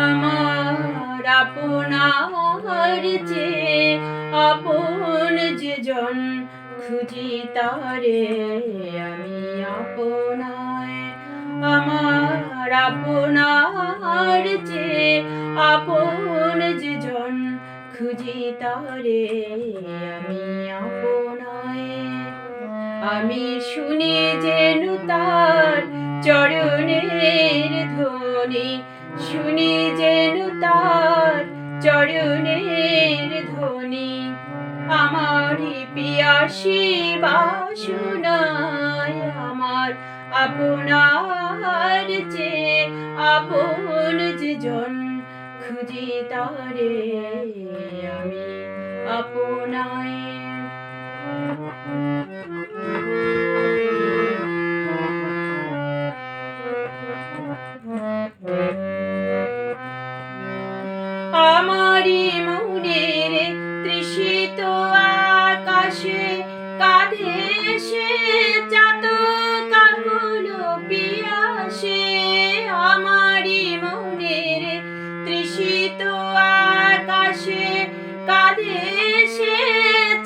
আমার আপনার যে আপন যে জন খুঁজি তারে আমি আপনায়। আমার আপনার যে আপন যে জন খুঁজি তারে আমি আপনায়। আমি শুনি যেন তার চরণের ধ্বনি, শুনি যেন তার চরণের ধ্বনি। আমারই পিয়াসী বাসনায় আমার আপনার যে আপন যে জন খুঁজি তারে আমি আপনায়। আমারি মনের তৃষিত আকাশে কাঁধে সে চাতক আকুল পিয়াসে। আমারি মনের তৃষিত আকাশে কাঁধে সে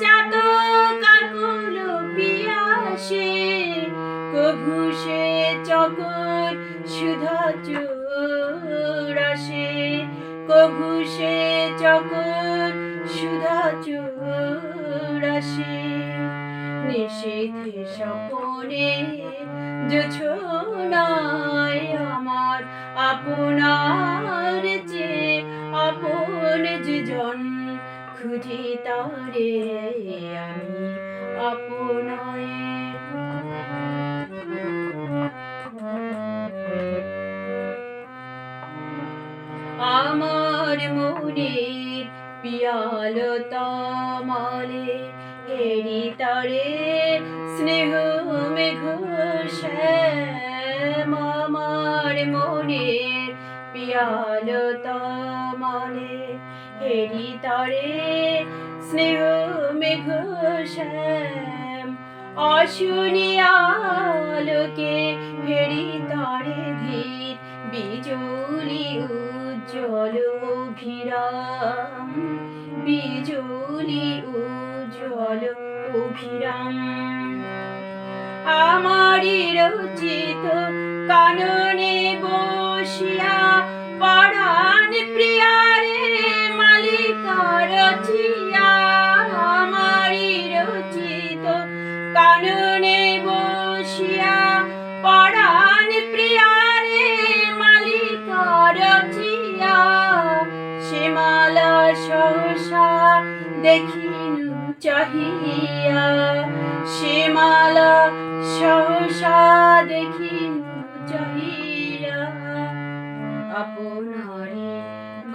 চাতক আকুল পিয়াসে। কভু সে চকর সুধা চুরাসে, কভু সে চকর সুধা চুরাসে। নিশীথে স্বপনে জোছনায় আমার আপনার যে আপন যে জন খুঁজি তারে আমি আপনায়। আমার মনের পিয়ালতা মালে হেরি তারে স্নেহ মেঘ শ্যাম। আমার মনের পিয়ালতা মালে হেরি তারে স্নেহ মেঘ শ্যাম। অশুনিয়া আলোকে হেরি তারে ধীর বিজুলি উজ্জ্বল অভিরাম, বিজুলি উজ্জ্বল অভিরাম। আমারি রচিত কাননে বসিয়া পরাণ প্রিয়ারে মালিকা রচিয়া। আমারি রচিত কাননে বসিয়া পরাণ প্রিয়ারে মালিকা রচিয়া। শ্যামলা সহসা দেখিনু চাহিয়া, শ্যামলা সহসা দেখিনু চাহিয়া। আপনারি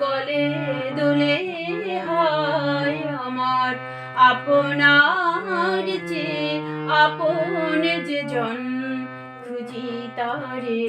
গলে দোলে হায় আমার আপনার যে আপন যে জন খুঁজি তারে